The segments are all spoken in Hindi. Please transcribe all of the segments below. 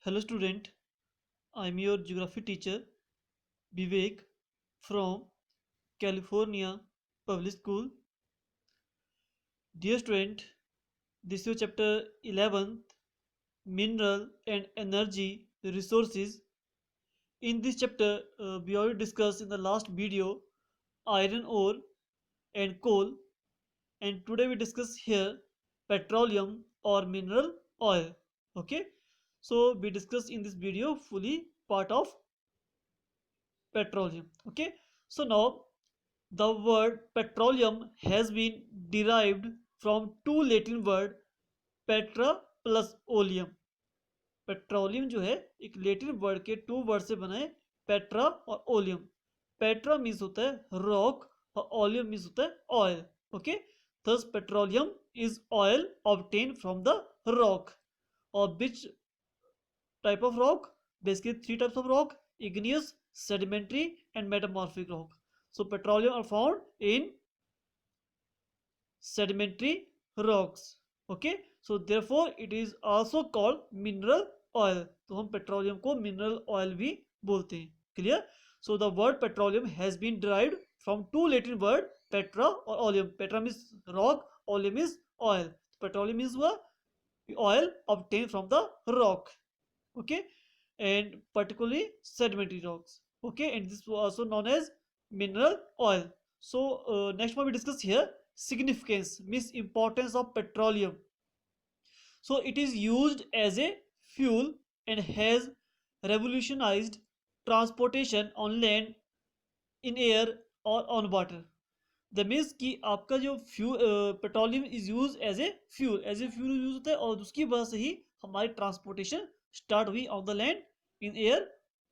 Hello student, I am your geography teacher Vivek from California Public School. Dear student, this is chapter 11th, Mineral and Energy Resources. In this chapter, we already discussed in the last video iron ore and coal, and today we discuss here petroleum or mineral oil. Okay, so we discuss in this video fully part of petroleum. Okay, so now the word petroleum has been derived from two Latin word petra plus oleum. Petroleum जो है एक लेटिन वर्ड के टू वर्ड से बना है, पेट्रा और ओलियम. पेट्रा मीन्स होता है रॉक और ओलियम मीन्स होता है oil. Okay, thus petroleum is oil obtained from the rock. Or which type of rock? Basically three types of rock: igneous, sedimentary and metamorphic rock. So petroleum are found in sedimentary rocks. Okay, so therefore it is also called mineral oil. तो हम पेट्रोलियम को मिनरल ऑयल भी बोलते हैं. Clear? So the word petroleum has been derived from two Latin word petra और oleum. Petra means rock, oleum means oil. Petroleum means हुआ oil obtained from the rock. Okay, and particularly sedimentary rocks. Okay, and this was also known as mineral oil. So next one we discuss here significance means importance of petroleum. So it is used as a fuel and has revolutionized transportation on land, in air or on water. The means कि आपका जो fuel petroleum is use as a fuel use होता है, और उसकी वजह से ही हमारी ट्रांसपोर्टेशन स्टार्ट हुई on the land, in air,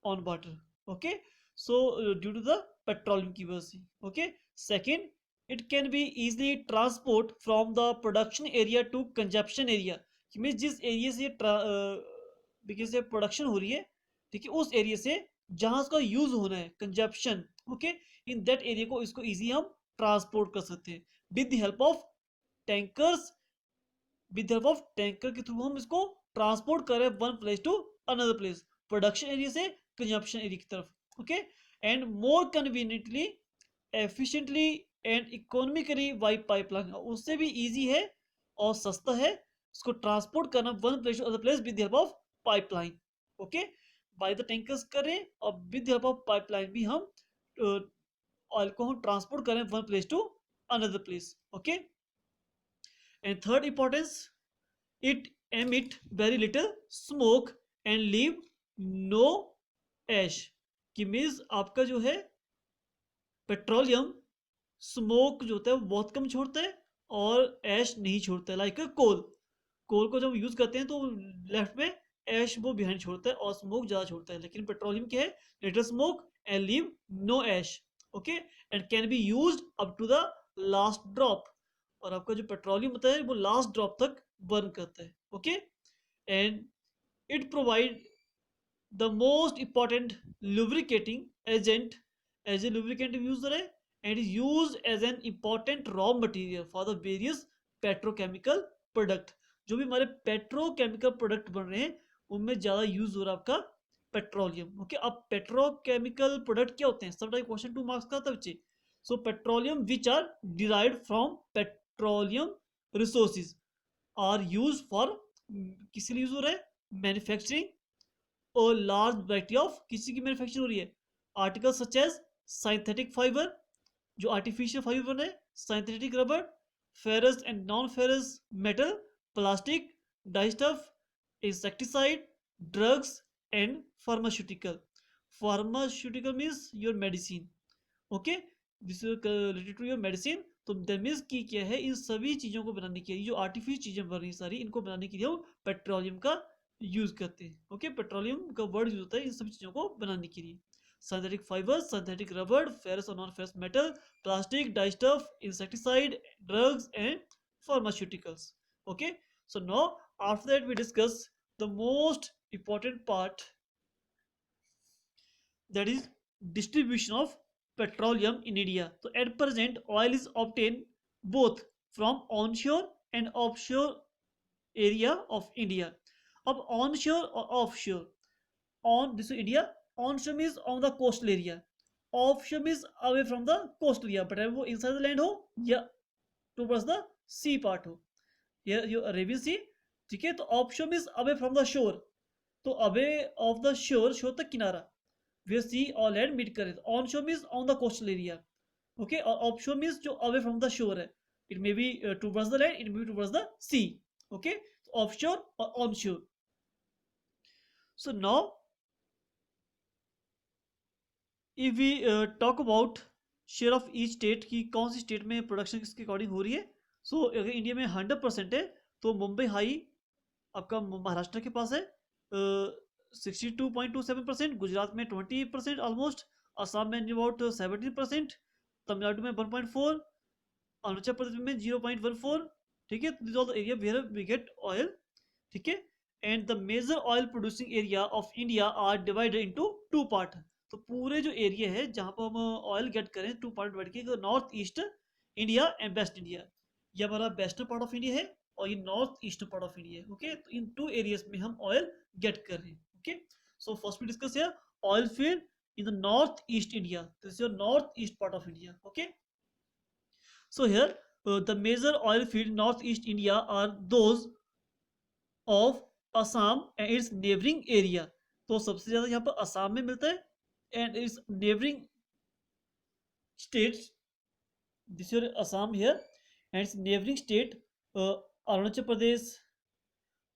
on water. Okay, so due to the petroleum की वजह से. Okay, second, it can be easily transport from the production area to consumption area. Means जिस एरिया से देखिए से प्रोडक्शन हो रही है, ठीक है, उस एरिया से जहां उसका यूज होना है, consumption. Okay, in that area को इसको इजी हम ट्रांसपोर्ट कर सकते हैं with the help of tankers. With help of tanker के थ्रू हम इसको ट्रांसपोर्ट करें one place to another place, production area से कंजप्शन एरिया की तरफ. Okay, and more conveniently, efficiently and economically by pipeline. उससे भी इजी है और सस्ता है इसको ट्रांसपोर्ट करना one place to other place with help of pipeline. Okay, by the tankers करें और विद हेल्प ऑफ पाइपलाइन भी हम ऑयल को हम ट्रांसपोर्ट करें one place to another place. Okay, and third importance, it emit very little smoke and leave no ash. कि मीन्स आपका जो है पेट्रोलियम स्मोक जो होता है वो बहुत कम छोड़ता है और ऐश नहीं छोड़ता है. लाइक कोल, कोल को जब यूज करते हैं तो लेफ्ट में ऐश वो बिहाइंड छोड़ता है और स्मोक ज्यादा छोड़ता है. लेकिन पेट्रोलियम क्या है, little smoke and leave no ash. Okay, and can be used up to the last drop. और आपका जो पेट्रोलियम होता है वो लास्ट ड्रॉप तक बर्न करता है. Okay, and it provide the most important lubricating agent. As a lubricant use है, and is used as an important raw material for the various petrochemical product. जो भी हमारे पेट्रोकेमिकल प्रोडक्ट बन रहे हैं उनमें ज्यादा यूज हो रहा है आपका पेट्रोलियम. ओके, अब पेट्रोकेमिकल प्रोडक्ट क्या होते हैं, सब टाइप क्वेश्चन 2 मार्क्स का था बच्चे. So petroleum which are derived from petroleum resources are use for, किसी लिए यूज हो रहा है, मैन्युफैक्चरिंग और लार्ज वैरायटी ऑफ, किसी की मैन्युफैक्चरिंग हो रही है, article such as synthetic fibre, जो आर्टिफिशियल फाइबर बने, synthetic rubber, ferrous and non ferrous metal, plastic, dyestuff, insecticide, drugs and pharmaceutical. Pharmaceutical means your medicine. Okay, this related to your medicine. तो दैट मीन्स की क्या है, इन सभी चीज़ों को बनाने के लिए, जो आर्टिफिशियल चीज़ें बन रही सारी, इनको बनाने के लिए हम पेट्रोलियम का यूज करते हैं. ओके, पेट्रोलियम का वर्ड यूज होता है इन सभी चीज़ों को बनाने के लिए. synthetic fibers, synthetic rubber, ferrous or non-ferrous metal, plastic, dyestuff, insecticide, drugs and pharmaceuticals. Okay, so now after that we discuss the most important part, that is distribution of petroleum in India. So at present oil is obtained both from onshore and offshore area of India. अब ऑन श्योर और of sure, on this India, on sure means on the coastal area, of sure means away from the coastal area, but वो इनसाइड द लैंड हो या टूवर्ड्स द सी पार्ट हो, ये अरेबियन सी, ठीक है। तो of sure means away from the shore, तो अवे ऑफ द शोर, शोर तक किनारा, वे सी और लैंड मीट करे। On shore means on the coastal area, okay, और ऑफ शोर मीन्स जो अवे फ्रॉम द शोर है, it may be towards the land, it may be towards the sea, okay, off shore और on shore. So now if we talk about share of each state की कौन सी स्टेट में प्रोडक्शन किसके अकॉर्डिंग हो रही है। सो अगर इंडिया में 100% है तो मुंबई हाई आपका महाराष्ट्र के पास है 62.27%, गुजरात में 20% ऑलमोस्ट, असम में अबाउट 17%, तमिलनाडु में 1.4, अरुणाचल प्रदेश में 0.14, ठीक है। This all the area where we get oil, ठीक है। And the major oil producing area of India are divided into two part, तो पूरे जो एरिया है जहाँ पर हम ऑयल गेट करें टू पार्ट डिवाइड किए, north east India and west India, ये हमारा वेस्टर्न पार्ट ऑफ इंडिया है और ये north eastern part of India है, ओके। तो इन टू एरियाज में हम ऑयल गेट कर रहे हैं, okay. So first we discuss here oil field in the north east India, this is your north east part of India, okay. So here the major oil field north east India are those of Assam and its neighbouring area, तो सबसे ज्यादा यहाँ पर असम में मिलता है and its neighbouring states, this your Assam here and its neighbouring state Arunachal Pradesh,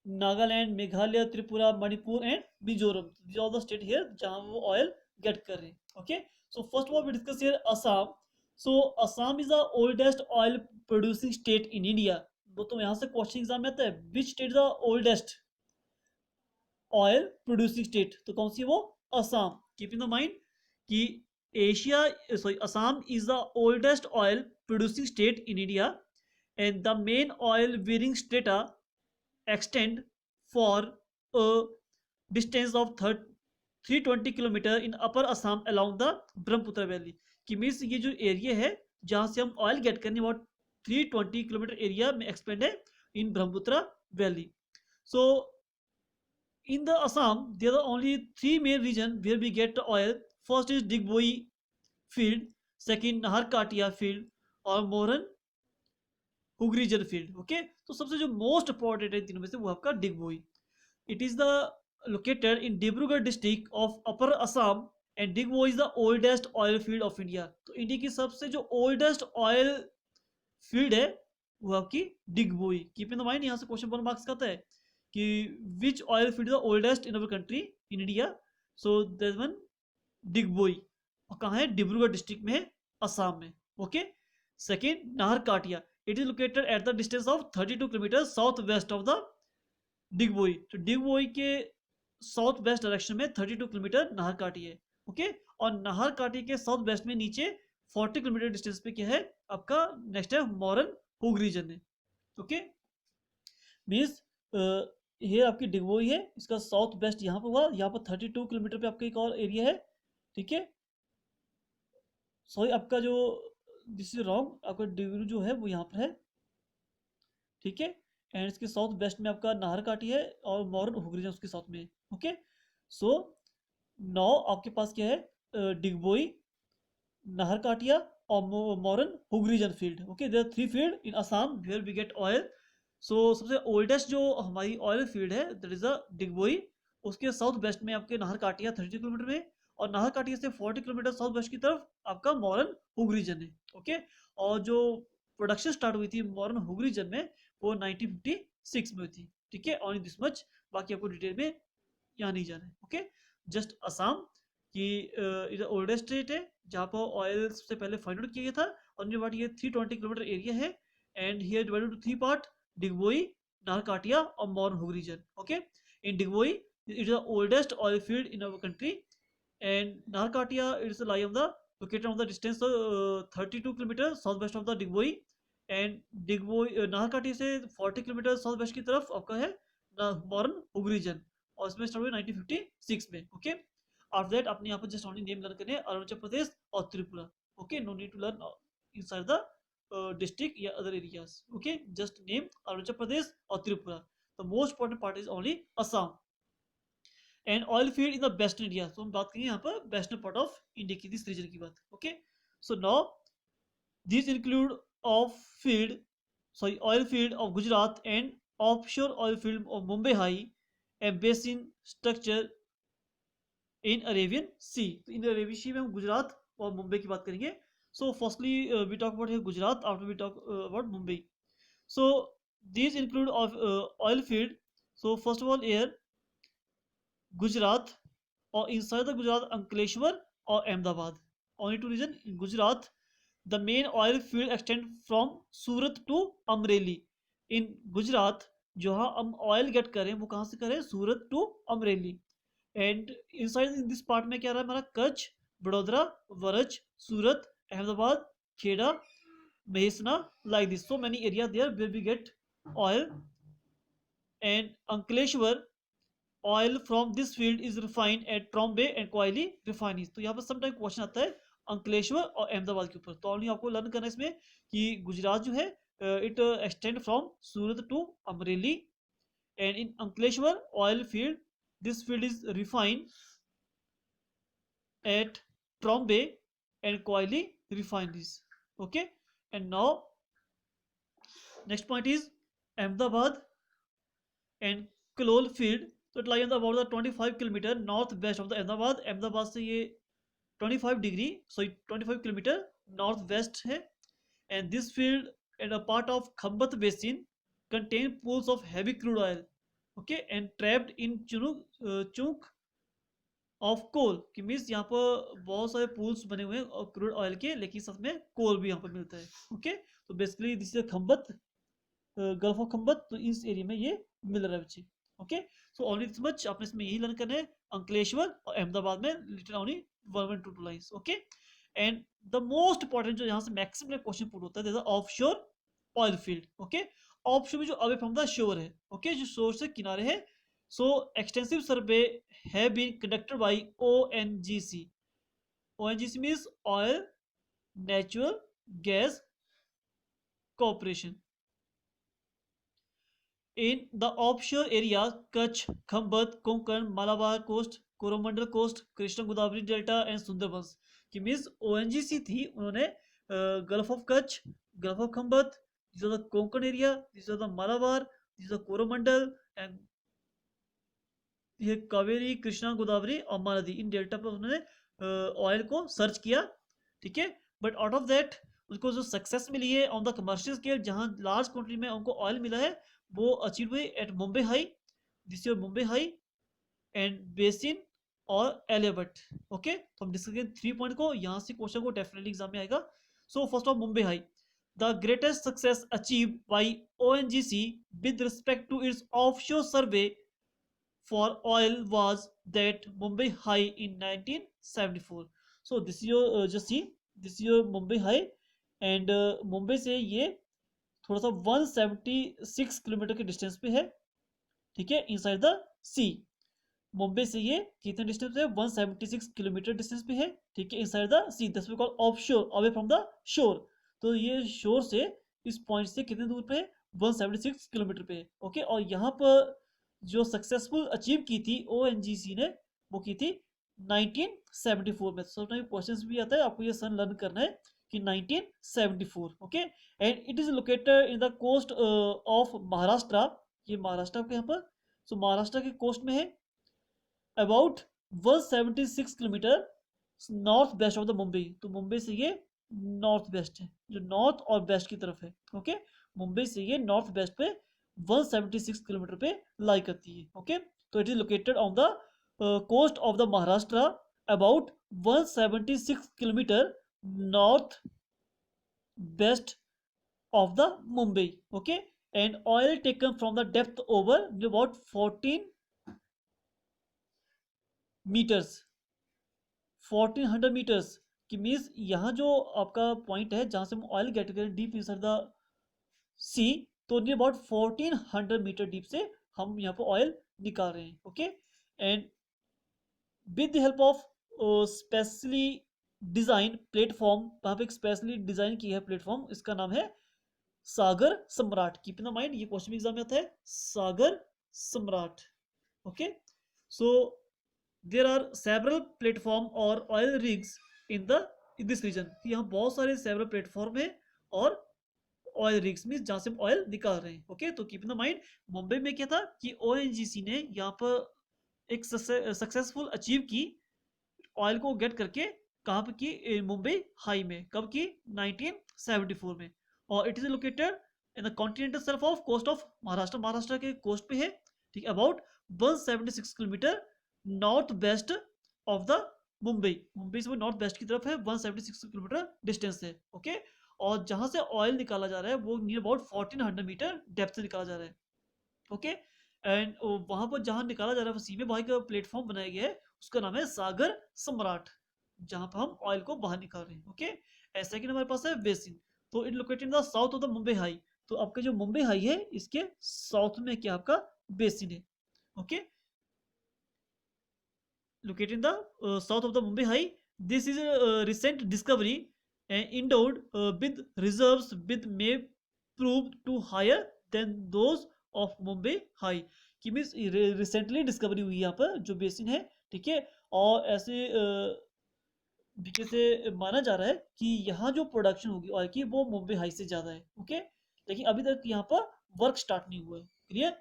Nagaland, Meghalaya, Tripura, Manipur and Mizoram, this all the state here जहां वो ऑयल गेट कर रहे हैं, okay. So first of all we discuss here Assam. So Assam is the oldest oil producing state in India, तो यहाँ से क्वेश्चन एग्जाम में आता है which state the oldest oil producing state, तो कौन सी वो, Assam. Keep in the mind कि Asia sorry Assam is the oldest oil producing state in India and the main oil bearing strata extend for a distance of 320 kilometre in upper Assam along the Brahmaputra valley, कि मीन्स ये जो एरिया है जहाँ से हम ऑयल गेट करने अबाउट 320 किलोमीटर एरिया में एक्सपेंड है in Brahmaputra valley. So in the Assam there are only three main region where we get oil, first is Digboi field, second Naharkatia field और मोरन हुगरी जल फील्ड, ओके। तो सबसे जो मोस्ट इंपॉर्टेंट है तीनों में से वो आपका Digboi, it is the located in Dibrugarh district of upper Assam and Digboi is the oldest oil field of India, तो इंडिया की सबसे जो ओल्डेस्ट ऑयल फील्ड है वो आपकी Digboi. Keep in the mind यहाँ से क्वेश्चन 1 मार्क्स का आता है कि विच oil field is the oldest in our country in India, so that one Digboi, और कहाँ है, डिब्रूगढ़ डिस्ट्रिक्ट में है, असम में, okay. Second Naharkatia, it is located at the distance of 32 kilometers south west of the Digboi, तो डिगबोई के साउथ वेस्ट डायरेक्शन में 32 किलोमीटर नाहरकाटी है, ओके। और नाहरकाटी के साउथ वेस्ट में नीचे 40 किलोमीटर डिस्टेंस पे क्या है आपका, नेक्स्ट है मोरन हुग रीजन है, ओके। मीन्स ये आपकी डिगबोई है, इसका साउथ वेस्ट यहाँ पे हुआ, यहाँ पर 32 किलोमीटर पे आपका एक और एरिया है, ठीक है। सॉरी आपका जो दिस इज रॉन्ग, आपका डिगरू जो है वो यहाँ पर है, ठीक है। एंड इसके साउथ वेस्ट में आपका नाहरकाटी है और मोरन हुग रीजन उसके साथ में, ओके। सो नाउ आपके पास क्या है, डिगबोई, नाहरकाटिया और Moran हुग reason field, okay. There are three field in Assam where we get oil. So सबसे ओल्डेस्ट जो हमारी ऑयल फील्ड है दैट इज द डिगबोई, उसके साउथ वेस्ट में आपके नाहरकाटिया 32 किलोमीटर में, और नाहरकाटिया से 40 किलोमीटर साउथ वेस्ट की तरफ आपका मोरन हुग रीजन है, ओके। और जो प्रोडक्शन स्टार्ट हुई थी मोरन हुग रीजन में वो 1956 में हुई थी, ठीक है। ऑन दिस मच, बाकी आपको डिटेल में यहाँ नहीं जाना है, ओके। जस्ट असम की इधर ओल्डेस्ट स्टेट है जहाँ पर ऑयल सबसे पहले फाइंड आउट किया गया था, और ये 320 किलोमीटर एरिया है and here divided to three part, Digboi, Naharkatia और Moran हुग region, okay. In Digboi it is the oldest oil field in our country and Naharkatia is lie on the located on the distance of 32 kilometre south west of the Digboi, and Digboi Naharkatia से 40 किलोमीटर साउथ वेस्ट की तरफ आपका है मोरन हुग रीजन, और इसमें स्टार्ट हुई 1956 में, ओके। आफ्टर दैट आपने यहाँ पर जस्ट ओनली नेम लर्न करने हैं, अरुणाचल प्रदेश और Tripura, okay. No need to learn inside the district या other areas, okay. Just name Arunachal Pradesh और Tripura, the most important part is only Assam. And oil field in the western India, तो हम बात करेंगे यहाँ पर वेस्टर्न पार्ट ऑफ इंडिया की, दिस रीजन की बात। Okay, so now these include of field, sorry, oil field of Gujarat and offshore oil field of Mumbai High and basin structure in Arabian Sea। तो इन अरेबियन सी में हम गुजरात और मुंबई की बात करेंगे। So firstly we talk about Gujarat, after we talk about Mumbai. So these include of oil field, so first of all here Gujarat or inside the Gujarat Ankleshwar or Ahmedabad, only two region in Gujarat the main oil field extend from Surat to Amreli. In Gujarat जहाँ हम ऑयल गेट करें वो कहाँ से करें, Surat to Amreli. And inside in this part में क्या रहा है हमारा, कच्छ, बड़ोदरा, वरज, Surat, Ahmedabad, Kheda, Mehsana, like this so many area there where we get oil. And Ankleshwar oil from this field is refined at Trombe and Koyali refineries. तो यहाँ पर समटाइम क्वेश्चन आता है अंकलेश्वर और अहमदाबाद के ऊपर, तो ऑनली आपको लर्न करना है इसमें कि गुजरात जो है it extend from Surat to Amreli. And in Ankleshwar oil field, this field is refined at Trombe and Koyali refineries. Okay, and now next point is Ahmedabad and Kalol field. तो it lie on the about the 25 kilometre north west of the Ahmedabad. Ahmedabad से ये 25 degree, sorry 25 kilometre north west है। And this field and a part of Khambhat basin contain pools of heavy crude oil, okay, and trapped in चूक ऑफ कोल, कि मीन्स यहाँ पर बहुत सारे पूल्स बने हुए हैं क्रूड ऑयल के, लेकिन साथ में कोल भी यहाँ पर मिलता है। ओके, तो basically this is Khambhat, gulf of Khambhat, तो इस एरिया में ये मिल रहा है बच्चे। Okay, so only this much आपने इसमें यही लर्न करना है, अंकलेश्वर और अहमदाबाद में little only 1 1 2 2 lines. Okay, and the most important जो यहाँ से मैक्सिमम क्वेश्चन पुट होता है offshore oil field. Okay, offshore में जो अवे फ्रॉम द शोर है, ओके, जो शोर से किनारे है। So extensive survey have been conducted by ONGC. ONGC means Oil Natural Gas Corporation in the offshore areas Kutch, Khambat, Konkan, Malabar coast, Coromandel coast, Krishna Godavari delta and Sundarbans। कि मीन्स ONGC थी, उन्होंने gulf of Kutch, gulf of Khambhat, this are the Konkan area, this are the Malabar, this are Coromandel and ये कावेरी, कृष्णा, गोदावरी और महानदी, इन डेल्टा पर उन्होंने ऑयल को सर्च किया। ठीक है, बट आउट ऑफ दैट उनको जो सक्सेस मिली है ऑन द कमर्शियल स्केल, जहां लार्ज क्वांटिटी में उनको ऑयल मिला है, वो अचीव हुई at Mumbai high, this is Mumbai high and basin और एलियबट। ओके, तो हम डिस्कस करें 3 पॉइंट को, यहाँ से क्वेश्चन को डेफिनेटली एग्जाम में आएगा। So first of Mumbai high, the greatest success achieve by ONGC with respect to its offshore survey for oil was that Mumbai High in 1974। So this is your just see, this is your Mumbai High and Mumbai से ये थोड़ा सा 176 किलोमीटर के डिस्टेंस पे है। ठीक है, इनसाइड द सी, मुंबई से ये कितने डिस्टेंस पे है, 176 किलोमीटर डिस्टेंस पे है। ठीक है, inside the sea, that's we call offshore, away from the shore. तो ये शोर से इस पॉइंट से कितने दूर पे है, 176 किलोमीटर पे है। ओके, और यहाँ पर जो सक्सेसफुल अचीव की थी ONGC ने, वो की थी 1974 में। सो क्वेश्चन भी आता है, आपको ये सन लर्न करना है कि 1974। Okay, and it is located in the coast of Maharashtra, ये महाराष्ट्र के यहाँ पर, सो महाराष्ट्र के कोस्ट में है, about 176 kilometre north west of the Mumbai. तो मुंबई से ये नॉर्थ वेस्ट है, जो नॉर्थ और वेस्ट की तरफ है। ओके, मुंबई से ये नॉर्थ वेस्ट पे 176 किलोमीटर पे लाई करती है। ओके, तो it is located on the coast of the Maharashtra about 176 kilometre north west of the Mumbai. Okay, and oil taken from the depth over about 14 metres, 1400 metres, कि मीन्स यहाँ जो आपका पॉइंट है जहाँ से हम ऑयल गेट करें डीप इनसाइड द सी, तो नियर अबाउट 1400 मीटर डीप से हम यहाँ पर ऑयल निकाल रहे हैं। Okay, and with the help of specially design platform, वहाँ पे एक स्पेशली डिजाइन की है प्लेटफॉर्म, इसका नाम है सागर सम्राट। कीप इन माइंड, ये क्वेश्चन एग्जाम में आता है, सागर सम्राट. Okay, so there are several platform or oil rigs in this region. यहाँ बहुत सारे several platform है और ऑयल रिग्स मीन जहाँ से हम ऑयल निकाल रहे हैं. ओके, तो keep in the mind Mumbai में क्या था कि ओएनजीसी ने यहाँ पर एक सक्सेसफुल अचीव की ऑयल को गेट करके. कहाँ पे की? मुंबई हाई में. कब की? 1974 में. और it is located in the continental shelf of coast of Maharashtra. Maharashtra के कोस्ट पे है. ठीक, about 176 kilometre north west of the Mumbai. Mumbai से वो नॉर्थ वेस्ट की तरफ है. 176 किलोमीटर डिस्टेंस है. ओके, और जहां से ऑयल निकाला जा रहा है वो नियर अबाउट 1400 मीटर डेप्थ से निकाला जा रहा है. ओके, एंड वहां पर जहां निकाला जा रहा है वो सीमे भाई का प्लेटफॉर्म बनाया गया है. उसका नाम है सागर सम्राट, जहां पर हम ऑयल को बाहर निकाल रहे हैं. ओके, ऐसा कि हमारे पास है बेसिन. तो it located in the south of the Mumbai high. तो आपका जो मुंबई हाई है इसके साउथ में क्या आपका बेसिन है. Okay, located in the south of the Mumbai High. This is a recent discovery endowed with reserves with may prove to higher than those of Mumbai High. कि मीन्स रिसेंटली डिस्कवरी हुई यहाँ पर जो बेसिन है. ठीक है, और ऐसे तरीके से माना जा रहा है कि यहाँ जो प्रोडक्शन होगी ऑयल की वो मुंबई हाई से ज़्यादा है. ओके, लेकिन अभी तक यहाँ पर वर्क स्टार्ट नहीं हुआ है. Clear?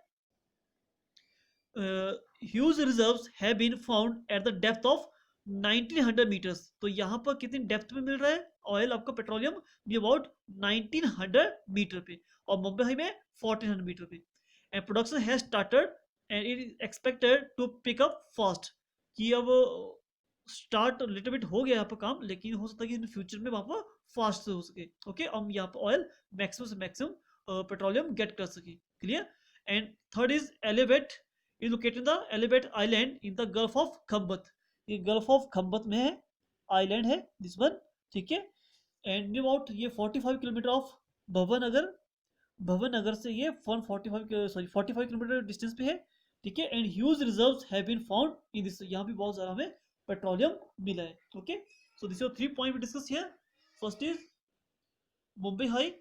Huge reserves have been found at the depth of 1900 metres. तो यहाँ पर कितनी डेप्थ में मिल रहा है ऑयल आपका पेट्रोलियम? भी अबाउट 1900 मीटर पे, और मुंबई हाई में 1400 मीटर पे. And production has started and it is expected to pick up fast. कि अब स्टार्ट लिटिल बिट हो गया यहाँ पर काम, लेकिन हो सकता है कि इन फ्यूचर में वहाँ पर फास्ट से हो सके. ओके, हम यहाँ पर ऑयल मैक्सिमम से मैक्सिमम पेट्रोलियम गेट कर सके. Clear? And third is elevate. is located in the Elibet Island in the Gulf of Khambat. ये गल्फ ऑफ खम्बत में है, आइलैंड है दिस वन. ठीक है, एंड अबाउट ये 45 किलोमीटर ऑफ भवन नगर से ये 45 किलोमीटर डिस्टेंस पे है. ठीक है, and huge reserves have been found in this. यहाँ भी बहुत सारा हमें पेट्रोलियम मिला है. Okay, so this are 3 point we discuss here. First is Mumbai high,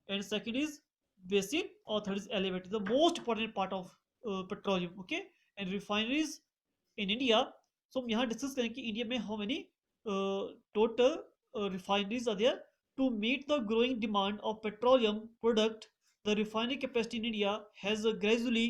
and second is basin, और third is Aliabet. The most important part of petroleum. Okay, and refineries in India. So हम यहाँ डिस्कस करें कि इंडिया में how many total refineries are there to meet the growing demand of petroleum product. The refinery capacity in India has gradually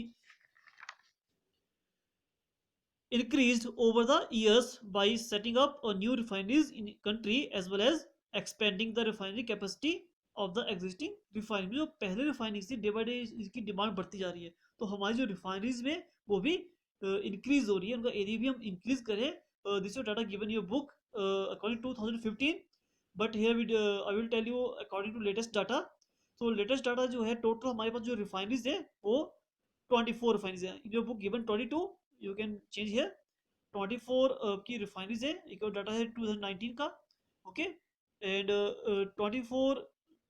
increased over the years by setting up a new refineries in country as well as expanding the refinery capacity of the existing refinery. जो पहले रिफाइनरीज थी डे बाई डे इसकी डिमांड बढ़ती जा रही है. तो हमारी जो रिफाइनरीज में वो भी इंक्रीज हो रही है, उनका एरिया भी हम इंक्रीज करें. This data given your book according to 2015, but here I will tell you according to latest data. तो लेटेस्ट डाटा जो है टोटल हमारे पास जो रिफाइनरीज है वो 24 रिफाइनरीज है. In your book given 22, you can change here. 24 की रिफाइनरीज है. एक और डाटा है 2019 का. Okay, and 24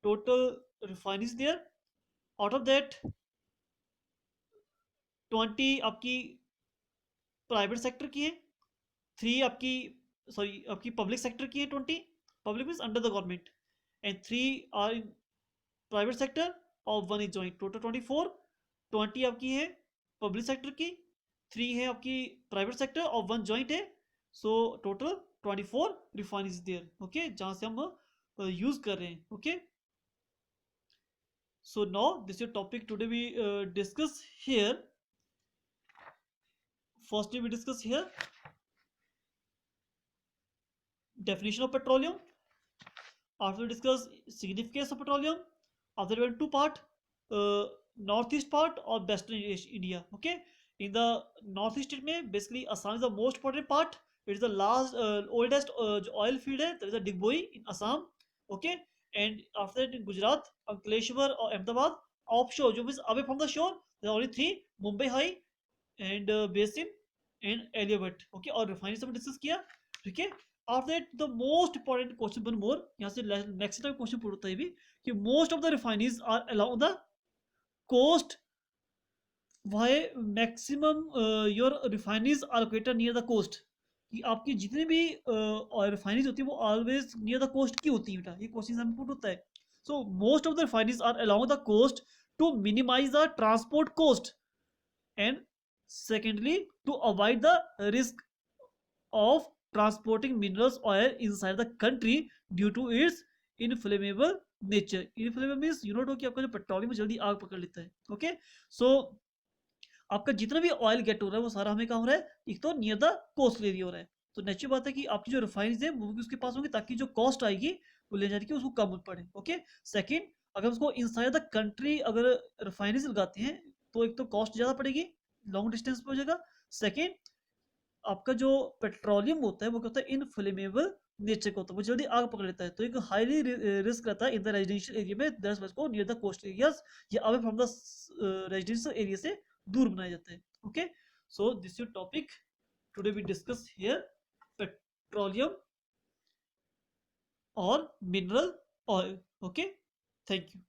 total refineries there. Out of that 20 आपकी प्राइवेट सेक्टर की है, 3 आपकी पब्लिक सेक्टर की है. 20 public means under the government, and 3 are in private sector और 1 इज जॉइंट. टोटल 24. 20 आपकी है पब्लिक सेक्टर की, 3 है आपकी प्राइवेट सेक्टर और 1 जॉइंट है. So total 24 refineries there. Okay, जहां से हम यूज कर रहे हैं. Okay, so now this is your topic today we discuss here. Firstly we discuss here definition of petroleum. After we discuss significance of petroleum. After we went to part northeast part or western India. Okay, in the northeast state में basically Assam is the most important part. It is the last oldest oil field है. There is a Digboi in Assam. Okay, and after that in Gujarat, Ankleshwar or Ahmedabad. Offshore, जो means away from the shore, there are only 3: Mumbai High and Basin and Elliot. Okay, और refineries हमने discuss किया. ठीक है, after that the most important question one more. यहाँ से next टाइम क्वेश्चन पूछ होता है भी कि most of the refineries are along the coast. Why maximum your refineries are located near the coast? कि आपकी जितने भी रिफाइनरीज होती है वो ऑलवेज नियर द कोस्ट की होती है बेटा. ये क्वेश्चन हमें पुट होता है. So most of the refineries are along the coast to minimize the transport cost. and secondly to avoid the risk of transporting minerals oil inside the country due to its inflammable nature. Inflammable means you know कि आपका जो पेट्रोलियम जल्दी आग पकड़ लेता है. ओके, सो आपका जितना भी ऑयल गेट हो रहा है वो सारा हमें कहाँ हो रहा है, एक तो नियर द कोस्टल एरिया हो रहा है. तो नेचुरल बात है कि आपकी जो रिफाइनरीज है वो भी उसके पास होंगे ताकि जो कॉस्ट आएगी वो ले जाने की उसको कम पड़े. ओके, सेकंड अगर उसको इनसाइड द कंट्री अगर रिफाइनरीज लगाते हैं तो एक तो कॉस्ट ज़्यादा पड़ेगी, लॉन्ग डिस्टेंस पे हो जाएगा. सेकेंड आपका जो पेट्रोलियम होता है वो क्या होता है, इनफ्लेमेबल नेचर का होता है, वो जल्दी आग पकड़ लेता है. तो एक हाईली रिस्क रहता है इन द रेजिडेंशियल एरिया में, दैट्स व्हाई इसको नियर द कोस्ट एरियाज या away from the residential area से दूर बनाया जाता है. Okay, so this your topic today we discuss here, petroleum और mineral oil. Okay, thank you.